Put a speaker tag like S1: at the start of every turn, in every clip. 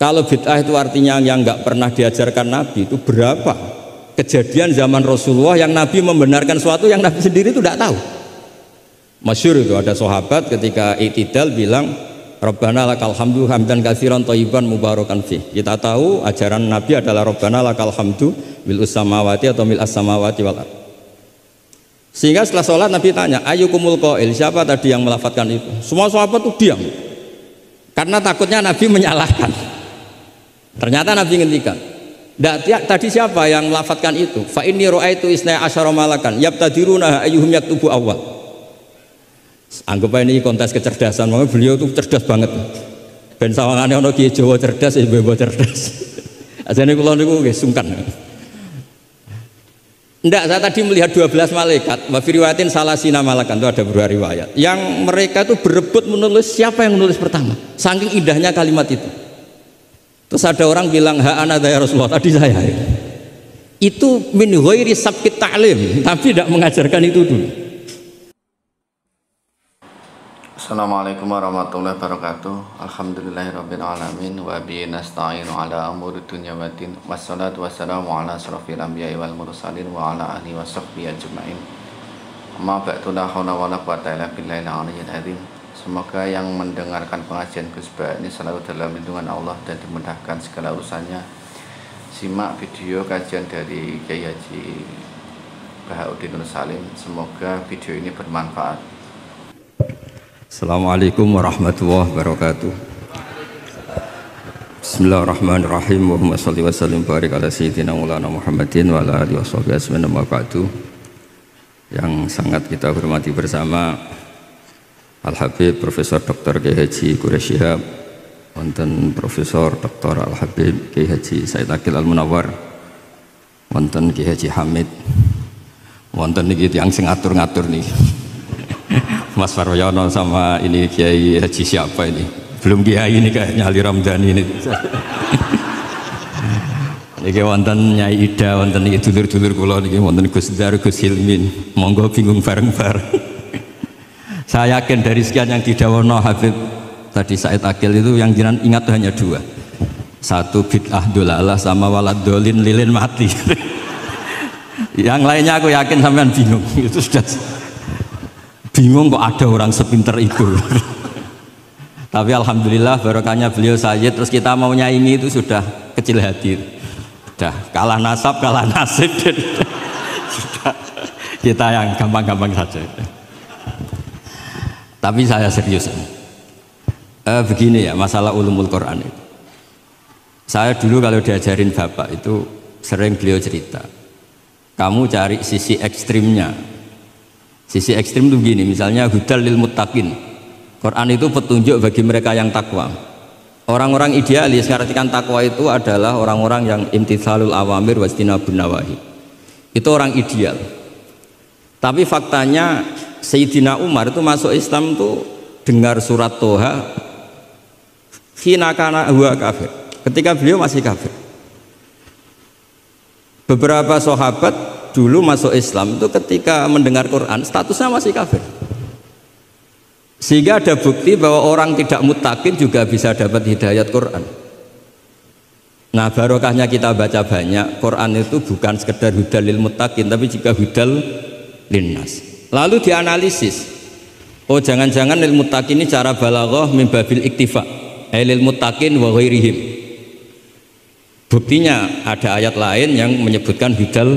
S1: Kalau bid'ah itu artinya yang nggak pernah diajarkan Nabi, itu berapa kejadian zaman Rasulullah yang Nabi membenarkan sesuatu yang Nabi sendiri itu tidak tahu. Masyhur itu ada sahabat ketika i'tidal bilang Rabbana lakal hamdu hamdan katsiran thayyiban mubarakan fih. Kita tahu ajaran Nabi adalah Rabbana lakal hamdu mil'us samawati atau mil'as samawati wal ardh. Sehingga setelah sholat Nabi tanya, ayyukumul qail, siapa tadi yang melafadzkan itu? Semua sahabat itu diam. Karena takutnya Nabi menyalahkan. Ternyata Nabi ngendikan, tadi siapa yang melafadzkan itu? Fa inni ra'aitu isna asyara malakan yabtadiruna ayyuhum yaktubu awwal. Anggap ini kontes kecerdasan, makanya beliau itu cerdas banget. Ben sawangane ana kiye Jawa cerdas, ibu cerdas. Ajane kula niku nggih sungkan. Enggak, saya tadi melihat 12 malaikat, wa fi riwayatin salasina malakan, itu ada beberapa riwayat. Yang mereka itu berebut menulis siapa yang menulis pertama. Saking indahnya kalimat itu. Terus ada orang bilang, ha ana ya Rasulullah, tadi saya. Itu min ghairi sabqit ta'lim, tapi tidak mengajarkan itu dulu.
S2: Assalamualaikum warahmatullahi wabarakatuh. Alhamdulillahirabbil alamin wa bihi nasta'inu ala umuri dunya waddin. Wassalatu wassalamu ala asrofil anbiya'i wal mursalin wa ala alihi washabbihi ajmain. Amma ba'du, la haula wala quwwata illa billahil aliyyil azim. Semoga yang mendengarkan pengajian Gus Ba ini selalu dalam lindungan Allah dan dimudahkan segala urusannya. Simak video kajian dari Kiai Haji Bahauddin Nur Salim. Semoga video ini bermanfaat.
S1: Assalamualaikum warahmatullahi wabarakatuh. Bismillahirrahmanirrahim. Allahumma shalli wa sallim barik ala sayyidina Maulana Muhammadin wa ala alihi washabihi ajmain. Amma ba'du. Yang sangat kita hormati bersama Al-Habib Profesor Dr. Kiai Haji Quraish Shihab, wonten Profesor Dr. Al-Habib Kiai Haji Said Aqil Al-Munawwar, wonten Kiai Haji Hamid, wonten niki tiyang sing ngatur-ngatur nih. Mas Faryono sama ini Kiai Haji siapa ini? Belum Kiai ini kayaknya Ali Ramdhani ini. Niki wonten Nyai Ida, wonten niki dulur-dulur kula niki wonten Gus Dar, Gus Hilmin. Monggo bingung bareng-bareng. Saya yakin dari sekian yang didhawono Habib tadi Said Aqil itu yang jenengan ingat hanya dua. Satu bid'ah dolalah sama walad dolin lilin mati. Yang lainnya aku yakin sampean bingung. Itu sudah bingung kok ada orang sepinter itu. Tapi alhamdulillah barokahnya beliau Sayyid, terus kita mau nyaingi itu sudah kecil hati. Sudah kalah nasab, kalah nasib. Sudah kita yang gampang-gampang saja. Tapi saya serius. Begini ya, masalah ulumul Quran itu. Saya dulu kalau diajarin bapak itu sering beliau cerita, kamu cari sisi ekstrimnya. Sisi ekstrim itu begini, misalnya hudal lil muttaqin. Quran itu petunjuk bagi mereka yang takwa. Orang-orang idealis mengartikan takwa itu adalah orang-orang yang imtithalul awamir wajtinabun nawahi. Itu orang ideal. Tapi faktanya Sayyidina Umar itu masuk Islam tuh dengar surat Toha hina kana huwa kafir, ketika beliau masih kafir. Beberapa sahabat dulu masuk Islam itu ketika mendengar Quran statusnya masih kafir. Sehingga ada bukti bahwa orang tidak muttaqin juga bisa dapat hidayat Quran. Nah barokahnya kita baca banyak, Quran itu bukan sekedar hudal lil muttaqin tapi juga hudal linnas. Lalu dianalisis, oh jangan-jangan lil muttaqin ini cara balaghah min babil iktifa, lil muttaqin wa ghairihim. Buktinya ada ayat lain yang menyebutkan hudal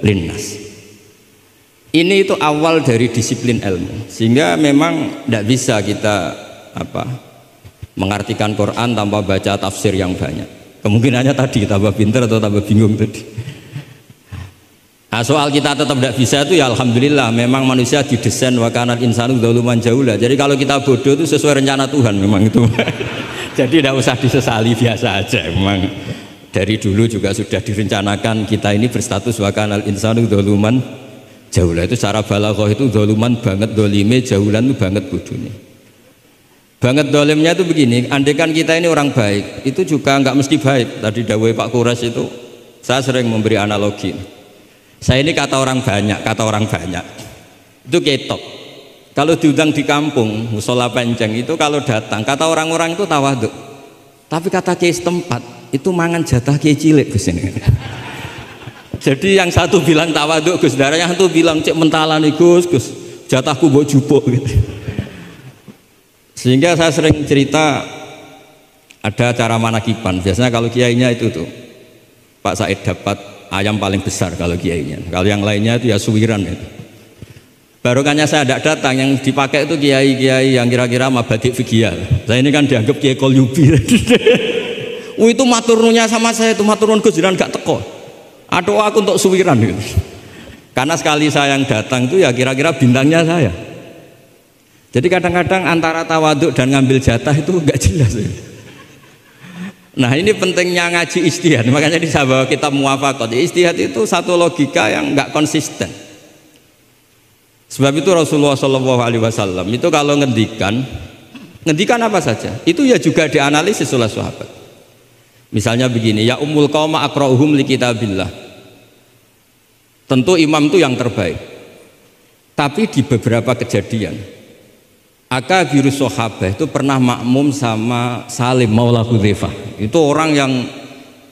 S1: linnas. Ini itu awal dari disiplin ilmu, sehingga memang tidak bisa kita mengartikan Quran tanpa baca tafsir yang banyak. Kemungkinannya tadi tambah pinter atau tambah bingung tadi. Nah, soal kita tetap tidak bisa itu ya alhamdulillah, memang manusia didesain wa kanal insanu dzaluman jahula. Jadi kalau kita bodoh itu sesuai rencana Tuhan memang itu. Jadi tidak usah disesali, biasa aja. Memang dari dulu juga sudah direncanakan kita ini berstatus wa kanal insanu dzaluman jahula. Itu secara balaghah itu dzaluman banget, dolime, jahulan itu banget bodohnya. Banget dolimnya itu begini, andaikan kita ini orang baik, itu juga nggak mesti baik. Tadi dawuh Pak Quraisy itu saya sering memberi analogi. Saya ini kata orang banyak itu ketok. Kalau diundang di kampung musola penceng itu kalau datang kata orang-orang itu tawaduk. Tapi kata kiai setempat itu mangan jatah kiai cilik Gus ini. Jadi yang satu bilang tawaduk Gus Dara, yang satu bilang cek mentalan Gus jatahku mbok jupuk gitu. Sehingga saya sering cerita ada acara manakiban. Biasanya kalau kiainya itu tuh Pak Said dapat ayam paling besar kalau kiainya. Kalau yang lainnya itu ya suwiran itu. Barokahnya saya tidak datang, yang dipakai itu kiai-kiai yang kira-kira mabadik fikih. Saya ini kan dianggap kiai kolyubi. Itu maturnunya sama saya itu maturun Gus Jiran gak teko. Aduh aku untuk suwiran gitu. Karena sekali saya yang datang itu ya kira-kira bintangnya saya. Jadi kadang-kadang antara tawaduk dan ngambil jatah itu gak jelas. Nah ini pentingnya ngaji ijtihad. Makanya di sahabat kitab muwafaqat. Ijtihad itu satu logika yang gak konsisten. Sebab itu Rasulullah SAW itu kalau ngendikan apa saja itu ya juga dianalisis oleh sahabat. Misalnya begini, ya ummul qauma aqra'uhum li kitabillah. Tentu imam itu yang terbaik. Tapi di beberapa kejadian akabirus sahabah itu pernah makmum sama Salim Maula Hudzaifah. Itu orang yang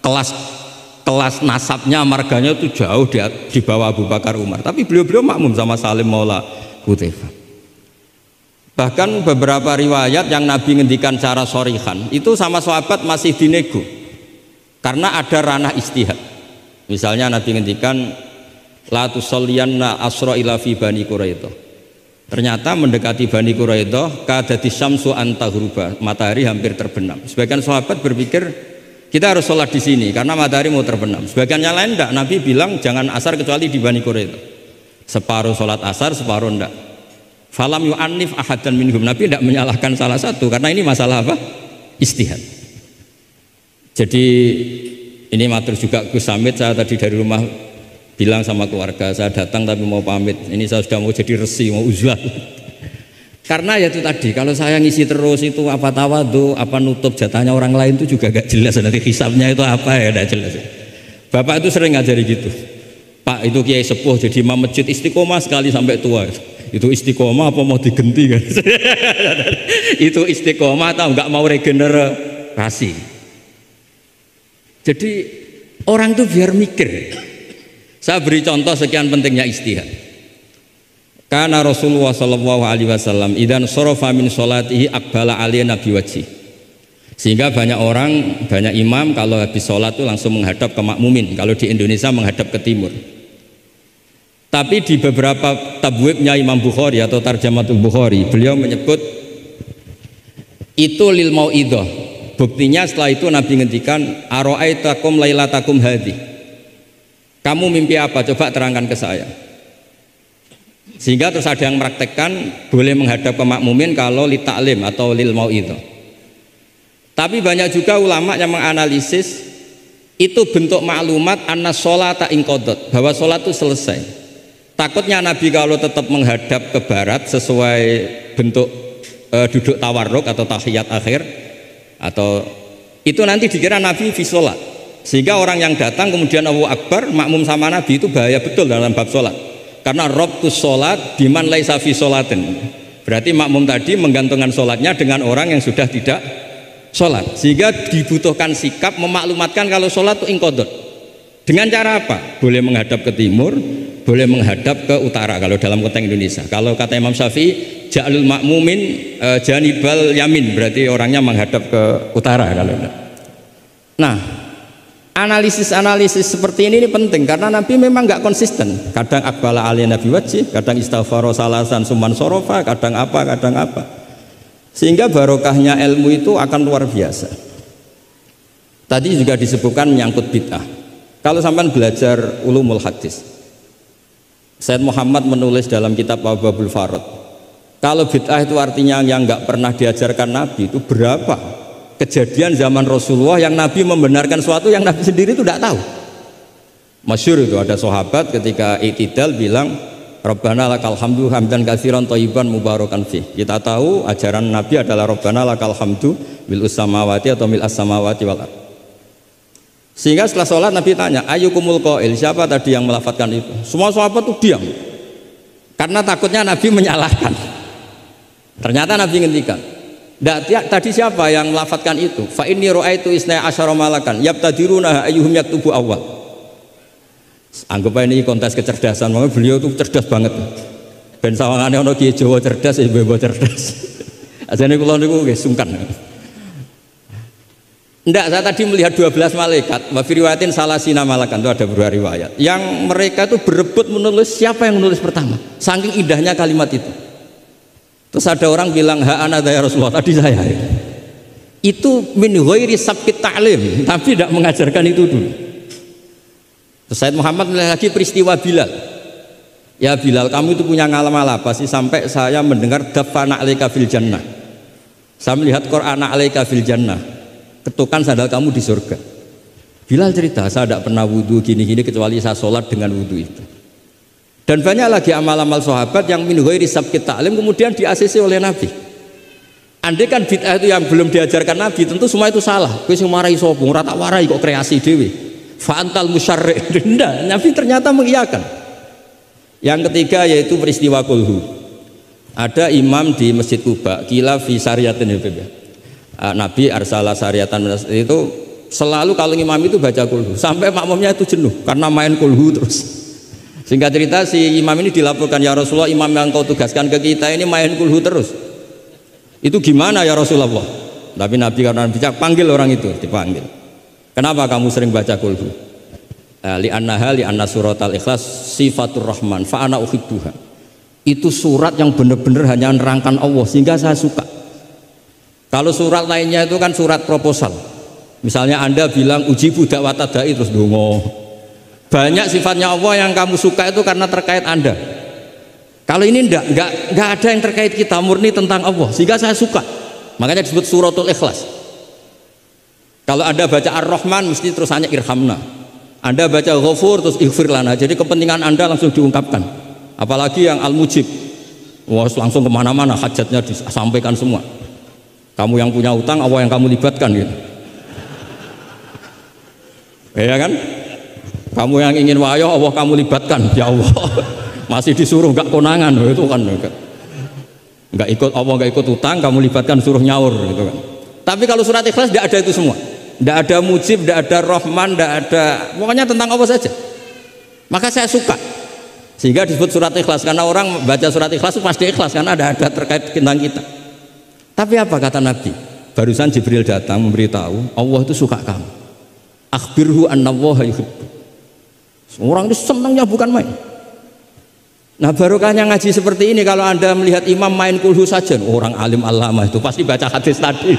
S1: kelas nasabnya, marganya itu jauh di bawah Abu Bakar Umar, tapi beliau makmum sama Salim Maula Hudzaifah. Bahkan beberapa riwayat yang Nabi ngendikan cara shorihan itu sama sahabat masih dinego karena ada ranah ijtihad. Misalnya Nabi ngendikan la tusalliyanna asra ila fi bani Quraidah. Ternyata mendekati Bani Quraidah kadati syamsu antahruba, matahari hampir terbenam. Sebagian sahabat berpikir kita harus sholat di sini karena matahari mau terbenam. Sebagian yang lain enggak, Nabi bilang jangan asar kecuali di Bani Quraidah. Separuh sholat asar, separuh enggak. Falam yu'annif ahadan minhum. Nabi enggak menyalahkan salah satu karena ini masalah apa? Ijtihad. Jadi ini matur juga Gus Samit, saya tadi dari rumah bilang sama keluarga saya datang tapi mau pamit. Ini saya sudah mau jadi resi, mau uzlah. Karena ya itu tadi, kalau saya ngisi terus itu apa tawadu, apa nutup jatahnya orang lain itu juga gak jelas. Nanti hisabnya itu apa ya, gak jelas. Bapak itu sering ngajari gitu. Pak itu kiai sepuh jadi imam masjid istiqomah sekali sampai tua. Itu istiqomah apa mau digenti kan? Itu istiqomah atau nggak mau regenerasi. Jadi orang itu biar mikir. Saya beri contoh sekian pentingnya ijtihad. Karena Rasulullah Shallallahu Alaihi Wasallam idan sorofa min sholatihi akbala aliyah nabi wajih. Sehingga banyak orang, banyak imam kalau habis sholat itu langsung menghadap ke makmumin. Kalau di Indonesia menghadap ke timur. Tapi di beberapa tabwibnya Imam Bukhari atau Tarjamatul Bukhari, beliau menyebut itu lil mau'idah. Buktinya setelah itu Nabi ngendikan aro'aitakum lailatakum hadhi. Kamu mimpi apa? Coba terangkan ke saya. Sehingga terus ada yang meraktekkan boleh menghadap ke makmumin kalau li ta'lim atau lil mau'idah. Tapi banyak juga ulama yang menganalisis itu bentuk maklumat anna sholata inqadat, bahwa sholat itu selesai. Takutnya Nabi kalau tetap menghadap ke barat sesuai bentuk duduk tawarruk atau tahiyat akhir, atau itu nanti dikira Nabi fi sholat. Sehingga orang yang datang kemudian Allahu Akbar makmum sama Nabi itu bahaya betul dalam bab sholat. Karena robtus sholat biman laisa fi sholatin. Berarti makmum tadi menggantungkan sholatnya dengan orang yang sudah tidak sholat. Sehingga dibutuhkan sikap memaklumatkan kalau sholat itu inqadat. Dengan cara apa? Boleh menghadap ke timur, boleh menghadap ke utara kalau dalam konteks Indonesia. Kalau kata Imam Syafi'i, ja'alul makmumin janibal yamin, berarti orangnya menghadap ke utara kalau. Nah, analisis seperti ini penting karena Nabi memang nggak konsisten. Kadang akbala aliyah nabi wajih, kadang istighfaro salasan suman sorofa, kadang apa. Sehingga barokahnya ilmu itu akan luar biasa. Tadi juga disebutkan menyangkut bid'ah. Kalau sampai belajar ulumul hadis, Said Muhammad menulis dalam kitab Babul Farad, kalau bid'ah itu artinya yang nggak pernah diajarkan Nabi, itu berapa kejadian zaman Rasulullah yang Nabi membenarkan sesuatu yang Nabi sendiri itu tidak tahu. Masyhur itu ada sahabat ketika i'tidal bilang Rabbana lakal hamdu hamdan katsiran thayyiban mubarakan fih. Kita tahu ajaran Nabi adalah Rabbana lakal hamdu mil samawati atau mil as-samawati wal ardh. Sehingga setelah sholat Nabi tanya, ayyukumul qail, siapa tadi yang melafadzkan itu? Semua sahabat itu diam karena takutnya Nabi menyalahkan. Ternyata Nabi ngendikan Tadi siapa yang melafatkan itu? Fa inni ra'aitu isna asyara malakan yabtadiruna ayyuhum yaktubu awal. Anggap ini kontes kecerdasan, makanya beliau tuh cerdas banget. Ben sawangane ana kiye Jawa cerdas, ibu cerdas. Ajane kula niku nggih sungkan. Ndak, saya tadi melihat 12 malaikat, wa fi riwayatin salasina malakan, itu ada beberapa riwayat. Yang mereka itu berebut menulis siapa yang menulis pertama. Saking indahnya kalimat itu. Terus ada orang bilang, ha ana ya Rasulullah, tadi saya. Itu min ghairi sabqit ta'lim, tapi tidak mengajarkan itu dulu. Terus Said Muhammad melihat lagi peristiwa Bilal. Ya Bilal, kamu itu punya ngalaman apa sih sampai saya mendengar dafana alaika fil jannah. Saya melihat Qur'ana alaika fil jannah. Ketukan sandal kamu di surga. Bilal cerita, saya tidak pernah wudhu gini-gini kecuali saya sholat dengan wudhu itu. Dan banyak lagi amal-amal sahabat yang min ghairi sabqit ta'lim kemudian di-ACC oleh Nabi. Andai kan bid'ah itu yang belum diajarkan Nabi, tentu semua itu salah. Kowe sing marahi sapa? Ora tak warai kok kreasi dhewe. Fa antal musyarri'. Ndak, Nabi ternyata mengiyakan. Yang ketiga yaitu peristiwa kulhu. Ada imam di Masjid Kuba, kila fi syariatin ya. Nabi arsala syariatan itu selalu kalau imam itu baca kulhu sampai makmumnya itu jenuh karena main kulhu terus. Singkat cerita si imam ini dilaporkan, ya Rasulullah, imam yang kau tugaskan ke kita ini main kulhu terus. Itu gimana ya Rasulullah? Tapi Nabi karena bijak panggil orang itu, dipanggil. Kenapa kamu sering baca kulhu? Li anna suratal ikhlas sifatur rahman fa ana uhibbuha. Itu surat yang benar-benar hanya nerangkan Allah sehingga saya suka. Kalau surat lainnya itu kan surat proposal. Misalnya Anda bilang ujibu dakwata dai terus dongo. Banyak sifatnya Allah yang kamu suka itu karena terkait Anda. Kalau ini enggak ada yang terkait kita, murni tentang Allah sehingga saya suka. Makanya disebut suratul ikhlas. Kalau Anda baca Ar-Rahman mesti terus hanya irhamna. Anda baca Ghafur terus ighfir lana. Jadi kepentingan Anda langsung diungkapkan. Apalagi yang Al-Mujib. Wah, langsung kemana-mana hajatnya disampaikan semua. Kamu yang punya utang, Allah yang kamu libatkan gitu. Ya kan? Kamu yang ingin wayah, Allah kamu libatkan. Ya Allah, masih disuruh gak konangan, itu kan gak ikut Allah, gak ikut utang, kamu libatkan suruh nyaur gitu kan. Tapi kalau surat ikhlas tidak ada itu semua. Tidak ada mujib, tidak ada rahman, tidak ada, pokoknya tentang Allah saja. Maka saya suka. Sehingga disebut surat ikhlas, karena orang baca surat ikhlas itu pasti ikhlas karena ada terkait tentang kita. Tapi apa kata Nabi? Barusan Jibril datang memberitahu Allah itu suka kamu. Akhbirhu annallaha yuhibbu. Orang itu senangnya bukan main. Nah barokahnya ngaji seperti ini. Kalau Anda melihat imam main kulhu saja, orang alim alama itu pasti baca hadis tadi.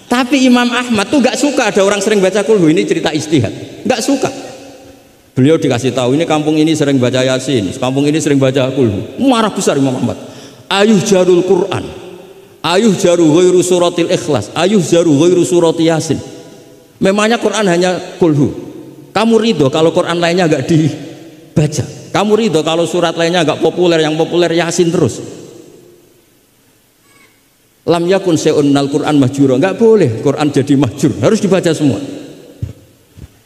S1: Tapi Imam Ahmad tuh gak suka ada orang sering baca kulhu. Ini cerita istihad, gak suka. Beliau dikasih tahu ini kampung ini sering baca Yasin, kampung ini sering baca kulhu. Marah besar Imam Ahmad. Ayuh jarul Quran, ayuh jaru ghairu suratil ikhlas, ayuh jaru ghairu surati Yasin. Memangnya Quran hanya kulhu. Kamu ridho kalau Quran lainnya gak dibaca? Kamu ridho kalau surat lainnya gak populer, yang populer Yasin terus? Lam yakun se'unnal Quran mahjura. Gak boleh Quran jadi mahjur, harus dibaca semua.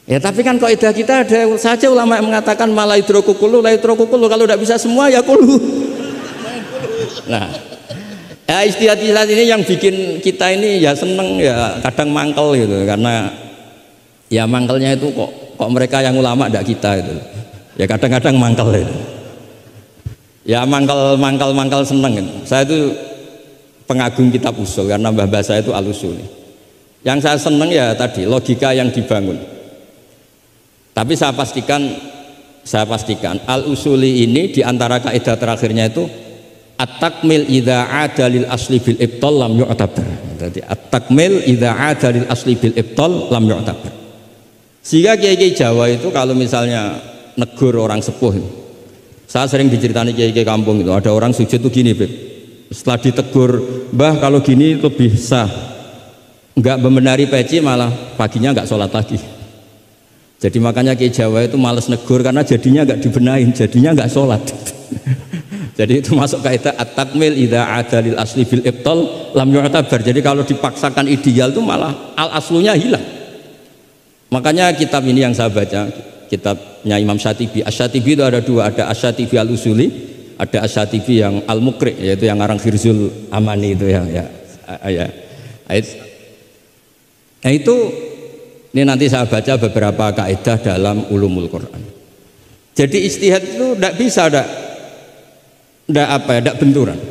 S1: Ya tapi kan kaidah kita ada saja ulama yang mengatakan malaidroku kullu, laidroku kullu. Kalau tidak bisa semua ya kulhu. Nah, ya istilah-istilah ini yang bikin kita ini ya seneng ya kadang mangkel gitu, karena ya mangkelnya itu kok mereka yang ulama tidak kita itu. Ya kadang-kadang mangkel itu. Ya mangkel seneng gitu. Saya itu pengagum kitab usul karena mbah saya itu al-usul. Yang saya seneng ya tadi logika yang dibangun. Tapi saya pastikan al-usuli ini diantara kaidah terakhirnya itu at-takmil idza ada lil asli bil ibtal lam yu'tabar. Jadi at-takmil idza ada lil asli bil ibtal lam yu'tabar. Sehingga kiai-kiai Jawa itu kalau misalnya negur orang sepuh, saya sering diceritani kiai-kiai kampung itu ada orang sujud tuh gini, Beb. Setelah ditegur, "Mbah kalau gini lebih sah." Enggak membenari peci malah paginya enggak sholat lagi. Jadi makanya kiai Jawa itu malas negur karena jadinya enggak dibenahin, jadinya enggak sholat. Jadi itu masuk kaidah at-takmil idza ada lil asli bil ibtal lam yu'tabar. Jadi kalau dipaksakan ideal itu malah al-aslunya hilang. Makanya kitab ini yang saya baca, kitabnya Imam Syatibi. Asy-Syatibi itu ada dua, ada Asy-Syatibi al-Usuli, Ada Asy-Syatibi yang Al-Muqri, yaitu yang ngarang Khirzul Amani itu ya. Nah itu ini nanti saya baca beberapa kaidah dalam ulumul Quran. Jadi ijtihad itu tidak bisa tidak benturan.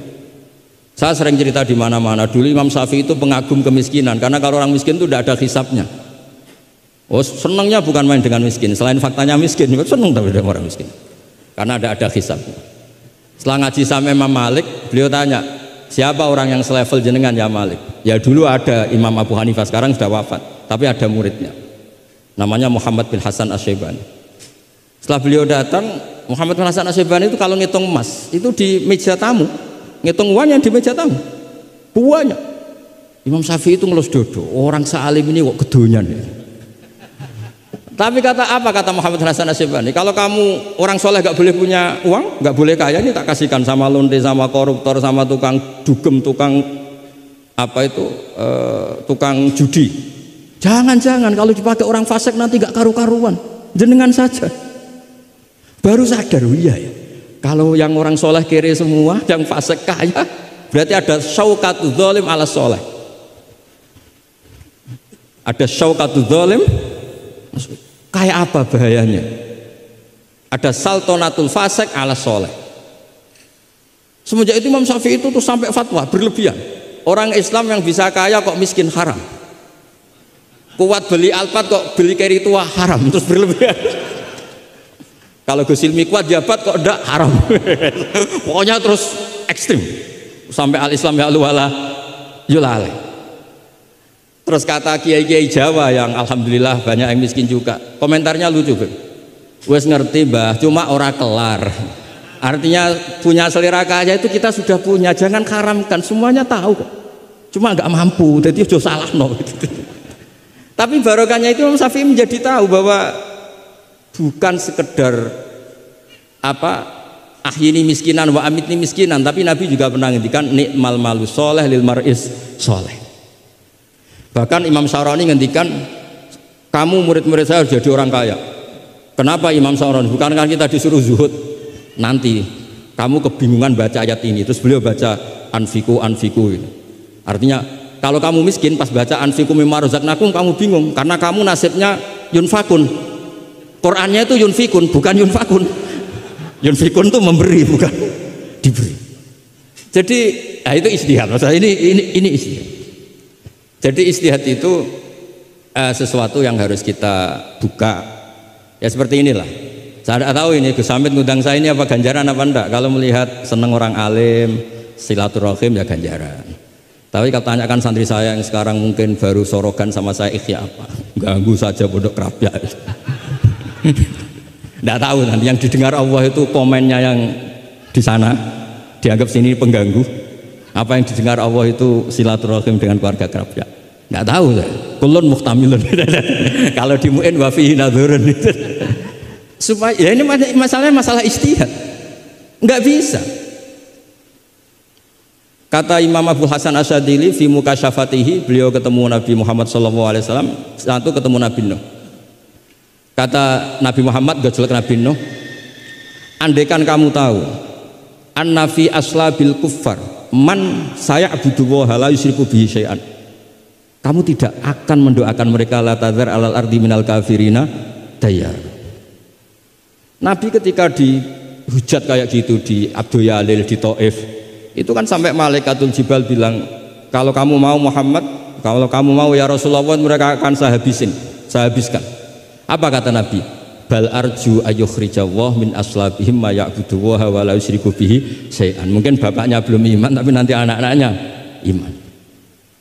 S1: Saya sering cerita di mana-mana. Dulu Imam Syafi'i itu pengagum kemiskinan, karena kalau orang miskin itu tidak ada hisabnya. Oh senangnya bukan main dengan miskin, selain faktanya miskin, senang tapi dengan orang miskin, karena ada hisabnya. Setelah ngaji sama Imam Malik, beliau tanya, siapa orang yang selevel jenengan ya Malik? Ya dulu ada Imam Abu Hanifah, sekarang sudah wafat, tapi ada muridnya, namanya Muhammad bin Hasan Asy-Syaibani. Setelah beliau datang, Muhammad bin Hasan Asy-Syaibani itu kalau ngitung emas itu di meja tamu, ngitung uangnya di meja tamu, banyak. Imam Syafi'i itu ngelus dodo, orang sealim ini kok kedonyan ya. Tapi kata Muhammad Hasan Asy-Syaibani, kalau kamu orang soleh gak boleh punya uang, gak boleh kaya, ini tak kasihkan sama lonte, sama koruptor, sama tukang dugem, tukang tukang judi. Jangan kalau dipakai orang fasik nanti gak karu-karuan, jenengan saja. Baru sadar, iya ya. Kalau yang orang soleh kere semua, yang fasik kaya, berarti ada syauqatu dzalim ala soleh. Ada syauqatu dzalim. Kayak apa bahayanya? Ada saltonatul fasik ala soleh. Semenjak itu Imam Syafi'i itu tuh sampai fatwa berlebihan. Orang Islam yang bisa kaya kok miskin haram. Kuat beli Alphard kok beli carry tua haram, terus berlebihan. Kalau Gus Ilmi kuat jabat kok enggak haram. Pokoknya terus ekstrim. Sampai al-Islam ya wala yulale. Terus kata kiai-kiai Jawa yang alhamdulillah banyak yang miskin juga, komentarnya lucu, wes ngerti mbah, cuma ora kelar. Artinya punya selera kaya itu kita sudah punya, jangan haramkan, semuanya tahu kok, cuma nggak mampu, jadi udah salah no. Tapi barokahnya itu Imam Syafi'i menjadi tahu bahwa bukan sekedar ahyini miskinan wa amitni miskinan, tapi Nabi juga pernah ngendikan nikmal malu soleh lil maris soleh. Bahkan Imam Syarani ngendikan, kamu murid-murid saya harus jadi orang kaya. Kenapa Imam Syarani? Bukan kan kita disuruh zuhud. Nanti kamu kebingungan baca ayat ini, terus beliau baca anfiku ini. Artinya kalau kamu miskin pas baca anfiku mimma razaqnakum kamu bingung, karena kamu nasibnya yunfakun. Qurannya itu yunfikun, bukan yunfakun. Yunfikun itu memberi, bukan diberi. Jadi itu ijtihad. Maksudnya ini ijtihad. Jadi ijtihad itu sesuatu yang harus kita buka. Ya seperti inilah. Saya tidak tahu ini Gus Hamid ngundang saya ini apa ganjaran apa enggak. Kalau melihat seneng orang alim, silaturahim ya ganjaran. Tapi kalau tanyakan santri saya yang sekarang mungkin baru sorogan sama saya, ikhya apa? Ganggu saja pondok Krapyak. Tidak tahu nanti yang didengar Allah itu komennya yang di sana dianggap sini pengganggu. Apa yang didengar Allah itu silaturahim dengan keluarga Krapyak. Nggak tahu saya. Kulun muhtamilun. Kalau di mu'in wa fihi nadhurun. Supaya ya ini masalah ijtihad. Nggak bisa. Kata Imam Abu Hasan Asyadili fi mukasyafatihi, beliau ketemu Nabi Muhammad SAW, satu ketemu Nabi Nuh. Kata Nabi Muhammad gojolek Nabi Nuh, andaikan kamu tahu anna fi aslabil kuffar man saya'budu wa la yusyriku bihi syai'an, kamu tidak akan mendoakan mereka la tadzar alal ardi minal kafirina dayar. Nabi ketika dihujat kayak gitu di Abdul Yalil di Taif, itu kan sampai malaikatul jibal bilang, kalau kamu mau Muhammad, kalau kamu mau ya Rasulullah, mereka akan saya habiskan. Apa kata Nabi? Bal arju ayyukhrijallah min aslabihim ma ya'budu wa la yusyriku bihi syai'an. Mungkin bapaknya belum iman, tapi nanti anak-anaknya iman.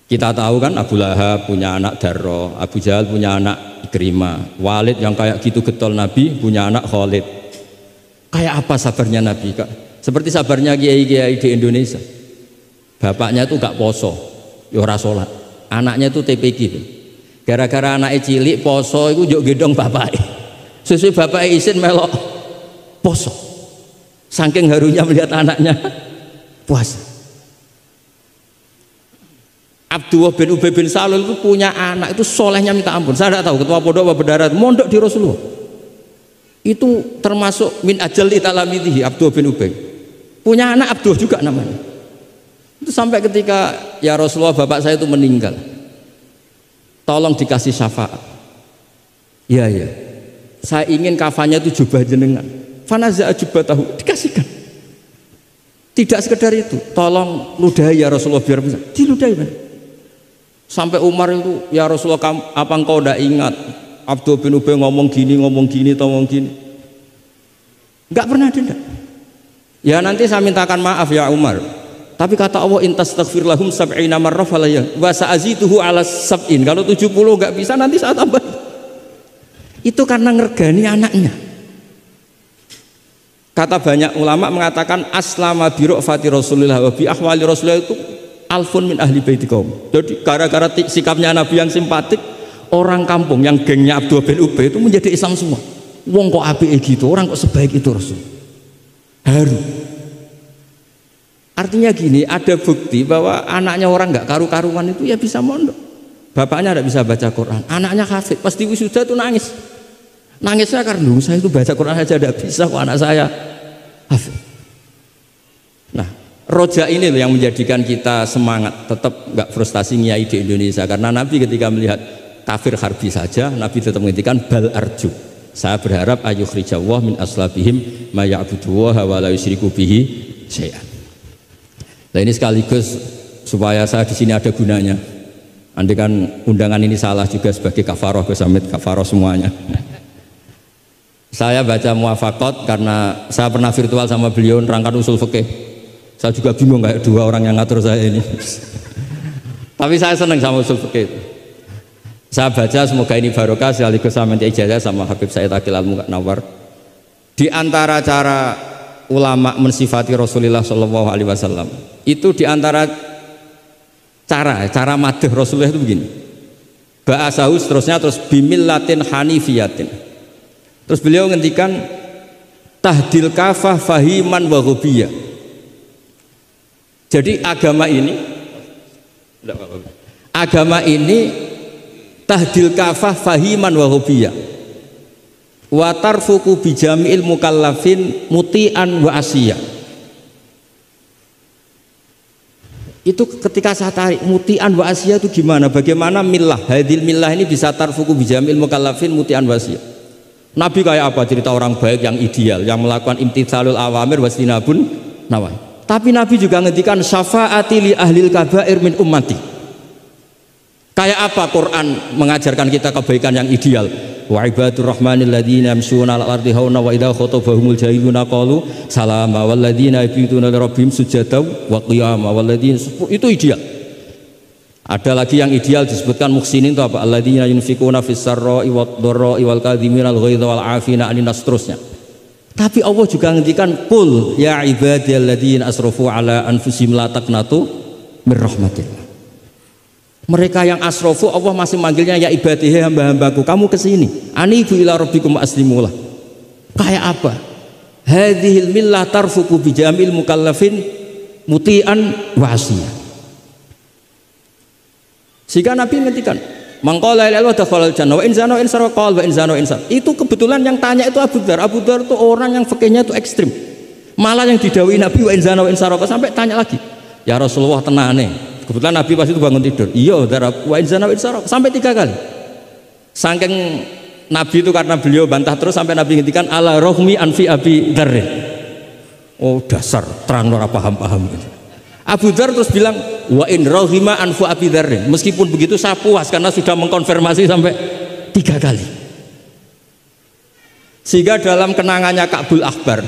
S1: Kita tahu kan Abu Lahab punya anak Darro, Abu Jahal punya anak Ikrimah, Walid yang kayak gitu getol Nabi punya anak Khalid. Kayak apa sabarnya Nabi, Kak? Seperti sabarnya kiai-kiai di Indonesia. Bapaknya itu gak poso, ya ora salat. Anaknya itu TPG. Gara-gara anaknya cilik poso itu njuk gendong bapaknya. Sesuai bapaknya isin melok poso. Saking harunya melihat anaknya puasa. Abdullah bin Ubay bin Salul itu punya anak itu solehnya minta ampun. Saya tidak tahu ketua pondok apa berdarah, mondok di Rasulullah. Itu termasuk min ajal italamidihi Abdullah bin Ubay. punya anak Abduh juga namanya. Itu sampai ketika ya Rasulullah bapak saya itu meninggal, tolong dikasih syafaat. Ya, saya ingin kafannya itu jubah jenengan. Fanaza jubah tahu dikasihkan. Tidak sekedar itu, tolong ludahi ya Rasulullah biar bisa diludahi. Sampai Umar itu ya Rasulullah apa engkau tidak ingat Abdul bin Ubay ngomong gini, nggak pernah ada. Ya nanti saya mintakan maaf ya Umar. Tapi kata Allah intastaghfir lahum sab'ina marrah falaya wa sa'azituhu ala sab'in. Kalau 70 nggak bisa nanti saya tambah. Itu karena ngergani anaknya. Kata banyak ulama mengatakan aslama bi ra'fati Rasulillah wa bi ahwali Rasulillah itu alfun min ahli baiti kaum. Jadi gara-gara sikapnya Nabi yang simpatik, orang kampung yang gengnya Abdul bin Ubay itu menjadi Islam semua. Wong kok apike gitu, orang kok sebaik itu Rasul. Haru. Artinya gini, ada bukti bahwa anaknya orang nggak karu-karuan itu ya bisa mondok. Bapaknya tidak bisa baca Quran, anaknya hafid, pasti wisuda itu nangis. Nangisnya karena saya itu baca Quran aja tidak bisa kok anak saya hafid. Nah, roja ini loh yang menjadikan kita semangat, tetap nggak frustasi nyai di Indonesia. Karena Nabi ketika melihat kafir harbi saja, Nabi tetap menghentikan bal arju. Saya berharap ayukhrijawah min aslabihim ma ya'buduwaha wa la yusyriku bihi syai'an. Nah ini sekaligus supaya saya di sini ada gunanya. Andai kan undangan ini salah juga sebagai kafaroh, besamit kafaroh semuanya. Saya baca muwafaqat karena saya pernah virtual sama beliau nerangkan usul fikih. Saya juga bingung kayak dua orang yang ngatur saya ini. Tapi saya senang sama usul fikih. Saya baca semoga ini barokah sekaligus saya minta ijazah sama Habib Said Aqil Al-Munawwar. Di antara cara ulama mensifati Rasulullah Shallallahu Alaihi Wasallam itu di antara cara madh Rasulullah itu begini. Ba'asahu seterusnya terus bimillatin hanifiyatin. Terus beliau ngendikan tahdil kafah fahiman wa ghubiyah. Jadi agama ini tahdil kafah fahiman wa ghubiyah. Wa tarfuku bijami'il mukallafin muti'an wa asiyah. Itu ketika saya tarik muti'an wa asiyah itu gimana? Bagaimana millah? Hadil millah ini bisa tarfuku bijami'il mukallafin muti'an wa asiyah. Nabi kayak apa? Cerita orang baik yang ideal, yang melakukan imtitsalul awamir wastinabun nawahi. Tapi Nabi juga ngendikan syafaati li ahlil kabair min ummati. Kayak apa Quran mengajarkan kita kebaikan yang ideal? Wa ibadur rahmanil ladzina yamshuna 'alal ardi hauna wa idza khatabahumul jahiluna qalu salama wal ladzina yabituna li rabbihim sujada wa qiyama wal ladzina itu ideal. Ada lagi yang ideal disebutkan muhsinin itu apa? Alladzina yunfikuna fis sarra'i wad dharra'i wal kadhimina al ghaidha wal 'afina 'anil nas terusnya. Tapi Allah juga ngendikan qul ya ibadiyalladzina asrafu 'ala anfusihim la taqnatu mir rahmatillah. Mereka yang asrofu Allah masih manggilnya ya ibadihi hamba-hambaku, kamu kesini anibu ila rabbikum aslimulah. Kayak apa? Hadhil millah tarfuku bijamil mukallafin muti'an wa asiyah. Sehingga Nabi ngertikan mangqala la ilaha illallah jannah wa in zana wa in sarqa wa in zana wa in sarqa. Itu kebetulan yang tanya itu Abu Dzar. Abu Dzar itu orang yang fikihnya itu ekstrim. Malah yang didhawuhi Nabi wa in zana wa in sarqa sampai tanya lagi. Ya Rasulullah tenane. Kebetulan Nabi pas itu bangun tidur. Iya, wa in zana wa in sarqa sampai 3 kali. Saking Nabi itu karena beliau bantah terus sampai Nabi ngendikan ala rohmi anfi Abi Dzar. Oh dasar terang ora paham-paham. Abu Dzar terus bilang wa in rohima anfu Abi Dzar. Meskipun begitu saya puas karena sudah mengkonfirmasi sampai 3 kali. Sehingga dalam kenangannya Ka'bul Akhbar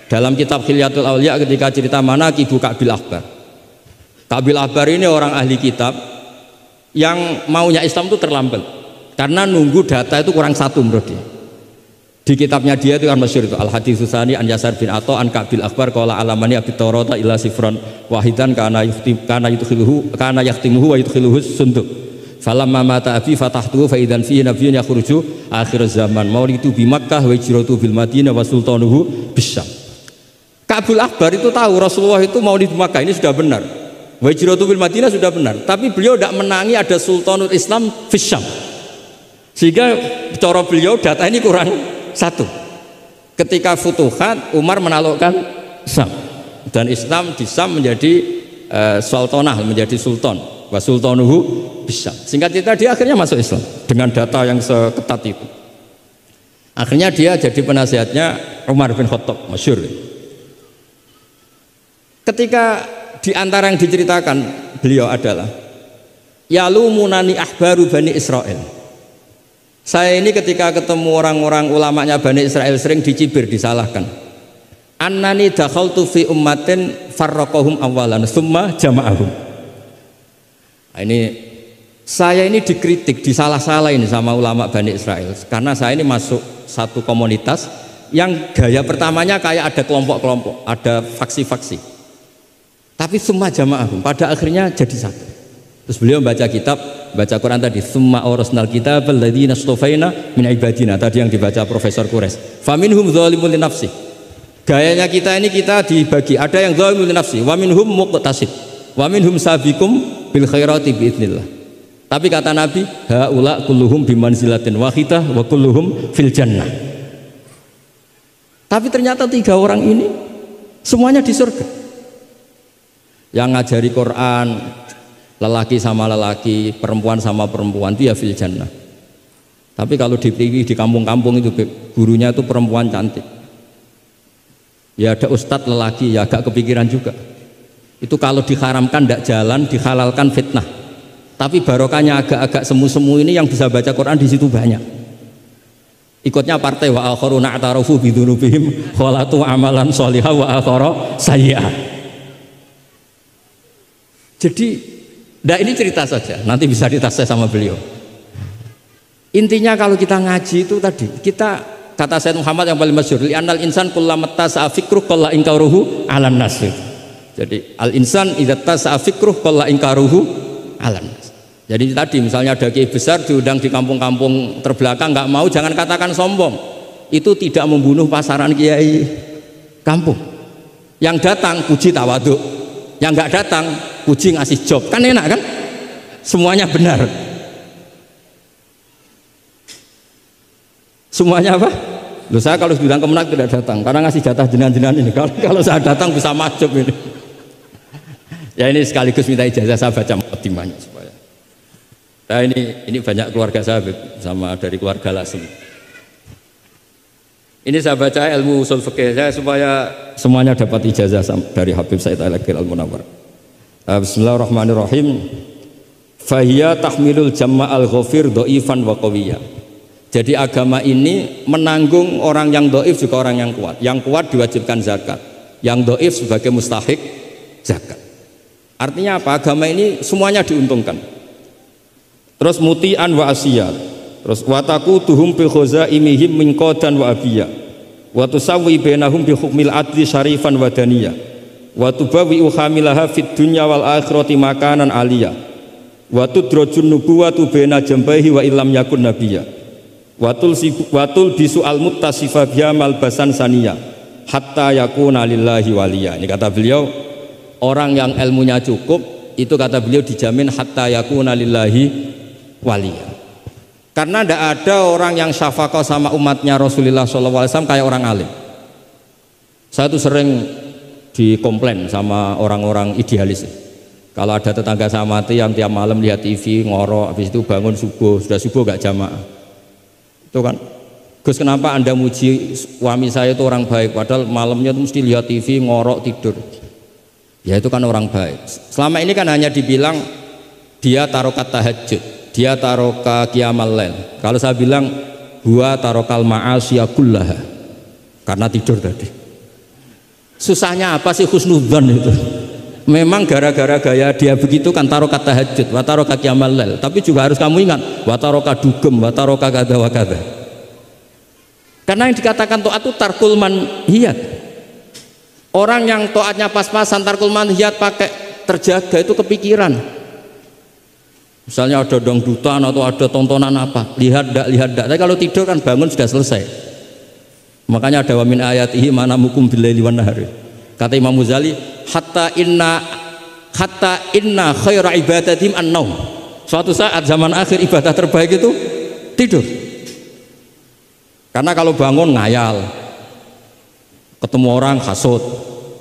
S1: dalam kitab Khilyatul Auliya ketika cerita manaqibu Ka'bil Akhbar. Ka'bil Akhbar ini orang ahli kitab yang maunya Islam itu terlambat karena nunggu data itu kurang 1 menurut dia. Di kitabnya dia itu kan masyhur itu Al Hadits Tsani an Yasar bin Atha an Ka'bil Akhbar qala alamani abi Taurata illa sifran wahidan kana yahtimuhu wa yudkhiluhu sunduk. Falamma mata abi fatahtuhu fa idzan fihi nabiyyun yakhruju akhir zaman. Maulidu bi Makkah wa hijratu bil Madinah wa sultanuhu bisyam. Ka'bil Akhbar itu tahu Rasulullah itu maulid Makkah ini sudah benar. Wa hijratu bil Madinah sudah benar, tapi beliau tidak menangi ada sultanul Islam bisyam. Sehingga cara beliau data ini kurang 1. Ketika Futuhat Umar menaklukkan Syam. Dan Islam di Syam menjadi sultanah, menjadi sultan. Wa sultanuhu bisa. Singkat cerita dia akhirnya masuk Islam dengan data yang seketat itu. Akhirnya dia jadi penasihatnya Umar bin Khattab, masyhur. Ketika di antara yang diceritakan beliau adalah yalumunani ahbaru Bani Israel. Saya ini ketika ketemu orang-orang ulamanya Bani Israel sering dicibir, disalahkan. Annani dakhaltu fi ummatin farraqahum awalan summa jama'ahum. Nah, ini saya ini dikritik, disalah-salahin sama ulama Bani Israel karena saya ini masuk satu komunitas yang gaya pertamanya kayak ada kelompok-kelompok, ada faksi-faksi. Tapi summa jama'ahum, pada akhirnya jadi satu. Terus beliau baca kitab, baca Quran tadi, summa awrasnal kitab alladzina astafaina min ibadina, tadi yang dibaca Profesor Kures. Faminhum dzalimun li nafsi. Gayanya kita ini kita dibagi, ada yang dzalimun li nafsi, wa minhum muqtasid, wa minhum sabiqum bil khairati biidznillah. Tapi kata Nabi, haula kulluhum bimanzilatin wahidah wa kulluhum fil jannah. Tapi ternyata 3 orang ini semuanya di surga. Yang ngajari Quran, lelaki sama lelaki, perempuan sama perempuan, itu ya fil jannah. Tapi kalau di kampung-kampung itu gurunya itu perempuan cantik, ya ada ustadz lelaki, ya agak kepikiran juga. Itu kalau diharamkan tidak jalan, dihalalkan fitnah. Tapi barokahnya agak-agak semu-semu ini yang bisa baca Quran di situ banyak. Ikutnya partai wa akharuna atarafu bidunubihim khalatu amalan sholihah wa akhara sayyi'ah. Jadi, nah ini cerita saja, nanti bisa ditasih sama beliau. Intinya kalau kita ngaji itu tadi, kita kata Sayyid Muhammad yang paling masyhur, li'annal insan kullamatta sa'fikruh qalla inkaruhu 'alan nas. Jadi al insan idza tasa'a fikruh qalla inkaruhu 'alan nas. Jadi tadi misalnya ada kiai besar diundang di kampung-kampung terbelakang nggak mau, jangan katakan sombong. Itu tidak membunuh pasaran kiai kampung. Yang datang puji tawaduk, yang nggak datang puji ngasih job, kan enak kan? Semuanya benar. Semuanya apa? Loh, saya kalau bilang Kemenak tidak datang karena ngasih jatah jenengan-jenengan ini. Kalau saya datang bisa majub ini. Ya ini sekaligus minta ijazah saya baca mukadimahnya supaya. Nah ini banyak keluarga saya sama dari keluarga Lasem. Ini saya baca ilmu usul fikih saya supaya semuanya dapat ijazah dari Habib Said Al-Akhir Al-Munawwar. Bismillahirrahmanirrahim. Fahiya tahmilul jama'al ghafir dhaifan wa qawiyya. Jadi agama ini menanggung orang yang dhaif juga orang yang kuat. Yang kuat diwajibkan zakat, yang dhaif sebagai mustahik zakat. Artinya apa? Agama ini semuanya diuntungkan. Terus muti'an wa asiyat. Terus wataku tuhum bi khazaimihim min qadan wa abiyya. Wa tusawwi bainahum bi hukmil adli syarifan wa daniyah. Wa tubawi uhamilaha fid dunya wal akhirati makanan aliyah. Wa tudrajun nubuwatu baina jambaihi wa illam yakun nabiyya. Wa tul bisu al muttasifa biha malbasan saniyah hatta yakuna lillahi waliya. Ini kata beliau, orang yang ilmunya cukup itu kata beliau dijamin hatta yakuna lillahi waliya. Karena tidak ada orang yang syafaqah sama umatnya Rasulullah SAW kayak orang alim. Saya tuh sering dikomplain sama orang-orang idealis. Kalau ada tetangga saya mati yang tiap malam lihat TV ngorok, habis itu bangun subuh, sudah subuh gak jamaah. Itu kan, Gus kenapa anda muji suami saya itu orang baik, padahal malamnya itu mesti lihat TV ngorok tidur. Ya itu kan orang baik. Selama ini kan hanya dibilang dia tarokat tahajud, dia taroka qiyamal lail. Kalau saya bilang huwa tarokal ma'asiyah kullaha, karena tidur tadi. Susahnya apa sih husnudzon itu? Memang gara-gara gaya dia begitu kan tarokat tahajud, wa taroka qiyamal lail. Tapi juga harus kamu ingat, wa taroka dugem, wa taroka kada wa kada. Karena yang dikatakan taat itu tarkul manhiyat. Orang yang taatnya pas-pasan tarkul manhiyat pakai terjaga itu kepikiran. Misalnya ada dangdutan atau ada tontonan apa, lihat dak. Tapi kalau tidur kan bangun sudah selesai. Makanya ada wa min ayatihi manamukum billaili wan nahari. Kata Imam Ghazali, hatta inna khaira ibadatihim an-naum. Suatu saat zaman akhir ibadah terbaik itu tidur. Karena kalau bangun ngayal, ketemu orang hasut,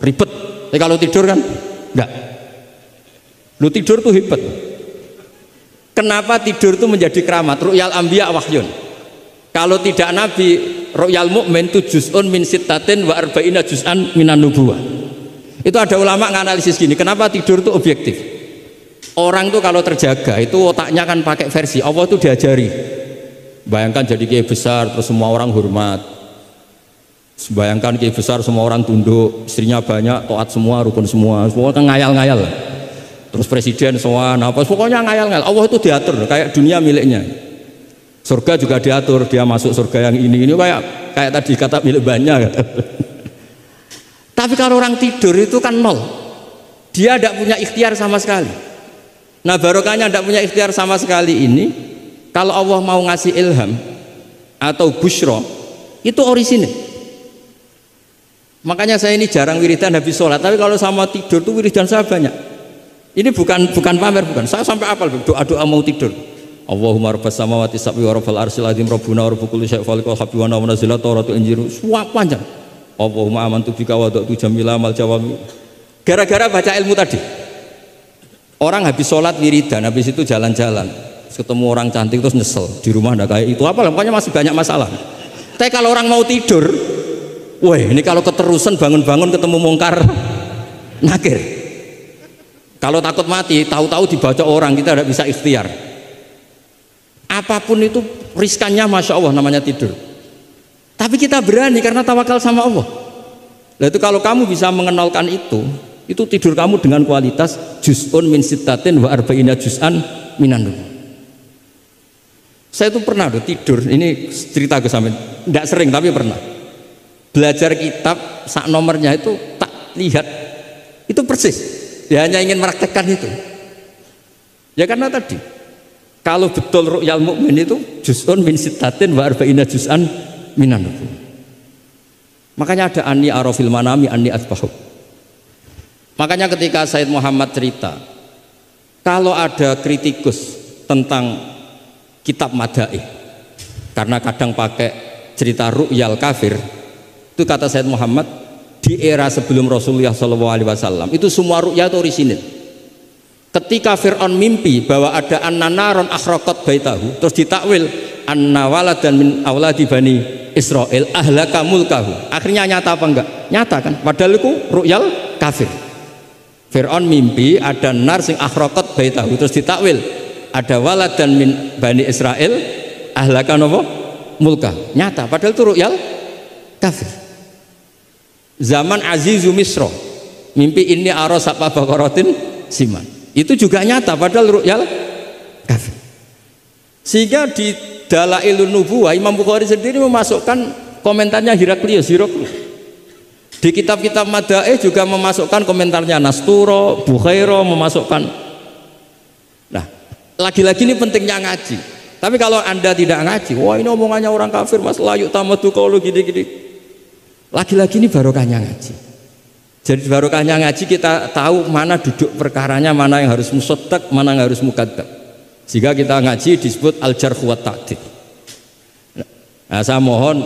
S1: ribet, Tapi kalau tidur kan enggak. Lu tidur tuh hebat. Kenapa tidur itu menjadi keramat? Ru'yal anbiya wahyun. Kalau tidak nabi, ru'yal mukmin itu juz'un min sittatin wa arba'ina juz'an minan nubuwah. Itu ada ulama nganalisis gini, kenapa tidur itu objektif? Orang tuh kalau terjaga itu otaknya kan pakai versi Allah tuh diajari. Bayangkan jadi kiai besar terus semua orang hormat. Bayangkan kiai besar semua orang tunduk, istrinya banyak, taat semua, rukun semua kan ngayal-ngayal. Terus presiden semua, apa pokoknya ngayal-ngayal. Allah itu diatur kayak dunia miliknya. Surga juga diatur, dia masuk surga yang ini kayak tadi kata milik banyak. Tapi kalau orang tidur itu kan nol. Dia tidak punya ikhtiar sama sekali. Nah barokahnya tidak punya ikhtiar sama sekali ini, kalau Allah mau ngasih ilham atau busyra itu orisinil. Makanya saya ini jarang wiridan habis sholat, tapi kalau sama tidur tuh wiridan saya banyak. Ini bukan pamer, bukan. Saya sampai apal doa-doa mau tidur. Allahumma rabbas samawati sab'i wa rabbal arsyil azim rabbuna wa rabbul kulli syai'in khaliqal habbi wa nazzala tawratu injiru. Semua panjang. Allahumma amantu bika wa da'tu jamila amal jawami. Gara-gara baca ilmu tadi. Orang habis sholat wiridan, habis itu jalan-jalan, ketemu orang cantik terus nyesel di rumah ndak kayak itu apa, pokoknya masih banyak masalah. Tapi kalau orang mau tidur, wah ini kalau keterusan bangun-bangun ketemu mungkar nakir. Kalau takut mati, tahu-tahu dibaca orang, kita tidak bisa ikhtiar. Apapun itu riskannya, masya Allah namanya tidur. Tapi kita berani karena tawakal sama Allah. Nah itu kalau kamu bisa mengenalkan itu tidur kamu dengan kualitas juz'un min sittatin wa arba'ina juz'an minan nubuwah. Saya itu pernah tidur, ini cerita ke sampean, tidak sering tapi pernah. Belajar kitab sak nomornya itu tak lihat, itu persis. Dia hanya ingin meraktekkan itu. Ya karena tadi, kalau betul ru'yal mukmin itu juz'un min sittatin wa arba'ina juz'an minan nubuwah. Makanya ada anni arafil manami anni asbahu. Makanya ketika Said Muhammad cerita, kalau ada kritikus tentang kitab Madaih, karena kadang pakai cerita ru'yal kafir, itu kata Said Muhammad, di era sebelum Rasulullah SAW itu semua ru'ya itu orisinil. Ketika Fir'aun mimpi bahwa ada an-naron akhraqat baitahu, terus ditakwil anna waladan min auladi bani Israel ahlaka mulkahu. Akhirnya nyata apa enggak? Nyata kan? Padahal itu ru'yal kafir. Fir'aun mimpi ada nar sing akhraqat baitahu, terus ditakwil ada waladan min bani Israel ahlaka napa? Mulkahu. Nyata padahal itu ru'yal kafir. Zaman Azizu Misro mimpi ini aros apa bakaratin siman, itu juga nyata padahal ru'yal kafir. Sehingga di Dalailun Nubuwah Imam Bukhari sendiri memasukkan komentarnya Heraklius. Di kitab-kitab Madaih juga memasukkan komentarnya Nasturo, Bukhairo memasukkan. Nah, lagi-lagi ini pentingnya ngaji. Tapi kalau Anda tidak ngaji, wah ini omongannya orang kafir, Mas layu tamatu qaulu gini-gini. Lagi-lagi ini barokahnya ngaji. Jadi barokahnya ngaji kita tahu mana duduk perkaranya, mana yang harus musaddaq, mana yang harus mukadzab. Jika kita ngaji disebut al-jarh wa ta'dil. Nah, saya mohon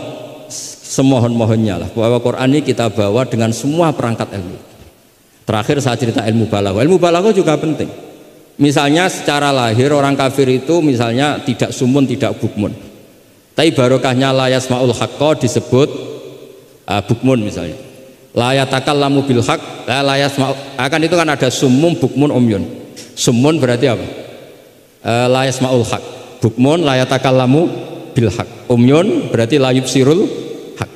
S1: semohon-mohonnya lah bahwa Quran ini kita bawa dengan semua perangkat ilmu. Terakhir saya cerita ilmu balaghah. Ilmu balaghah juga penting. Misalnya secara lahir orang kafir itu misalnya tidak sumun, tidak bukmun. Tapi barokahnya la yasmaul haqqa disebut bukmun misalnya. La yatakallamu bil haqq, la yasma'u. Akan itu kan ada sumum, bukmun, umyun. Sumun berarti apa? La yasma'ul haq, bukmun la yatakallamu bil haq, umyun berarti la yubsirul haq.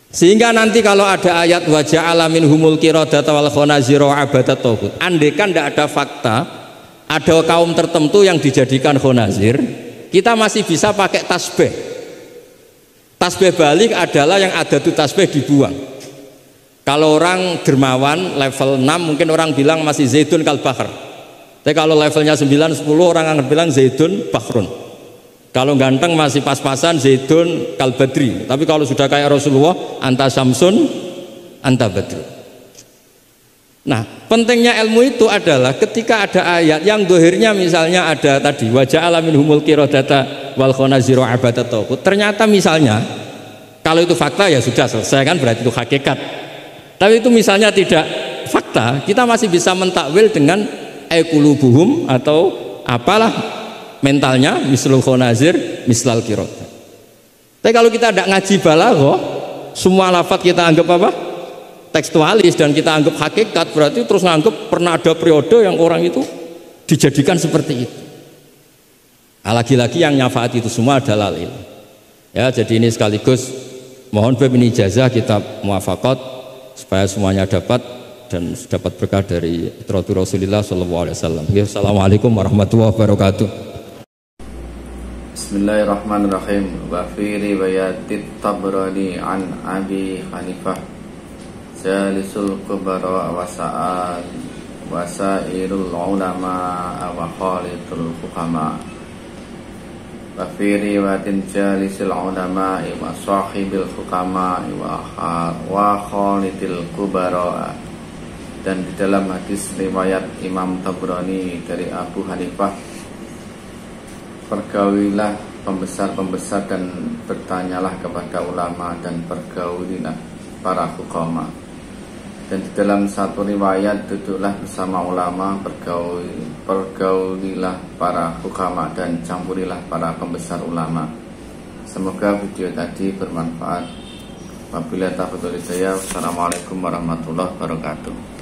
S1: Sehingga nanti kalau ada ayat wa ja'ala minhumul qiradata wal khanazira wa abadat taghut, andekan tidak ada fakta ada kaum tertentu yang dijadikan khonazir, kita masih bisa pakai tasbih. Tasbih balik adalah yang ada tuh tasbih dibuang. Kalau orang dermawan level 6 mungkin orang bilang masih zaidun kal bahr. Tapi kalau levelnya 9-10 orang akan bilang Zaidun Bakhrun. Kalau ganteng masih pas-pasan Zaidun Kal Badri. Tapi kalau sudah kayak Rasulullah anta Samsun anta Badri. Nah pentingnya ilmu itu adalah ketika ada ayat yang dohirnya misalnya ada tadi wa ja'ala minhumul qiradata wal khanazira abadat taghut. Ternyata misalnya kalau itu fakta ya sudah selesai kan, berarti itu hakikat. Tapi itu misalnya tidak fakta, kita masih bisa mentakwil dengan qulubuhum atau apalah mentalnya, mislul khonazir, mislal kirot. Tapi kalau kita tidak ngaji balaghah, semua lafaz kita anggap apa? Tekstualis, dan kita anggap hakikat, berarti terus nganggap pernah ada periode yang orang itu dijadikan seperti itu. Nah, lagi-lagi yang nyafaat itu semua adalah lil. Ya, jadi ini sekaligus mohon bab ini ijazah kitab muwafaqat supaya semuanya dapat dan dapat berkah dari itratul Rasulullah sallallahu alaihi wasallam. Assalamualaikum warahmatullahi wabarakatuh.
S2: Bismillahirrahmanirrahim. Wa fi riwayatit Tabrani an Abi Hanifah jalisul kubara wasairul ulama wa khalitul hukama. Wa fi riwayatin jalisul ulama wa sahibil hukama wa khalitul kubara. Dan di dalam hadis riwayat Imam Tabrani dari Abu Hanifah, pergaulilah pembesar-pembesar dan bertanyalah kepada ulama dan pergaulilah para hukama. Dan di dalam satu riwayat, duduklah bersama ulama, pergaulilah para hukama dan campurilah para pembesar ulama. Semoga video tadi bermanfaat. Wabillahi taufiq wal hidayah. Wassalamualaikum warahmatullahi wabarakatuh.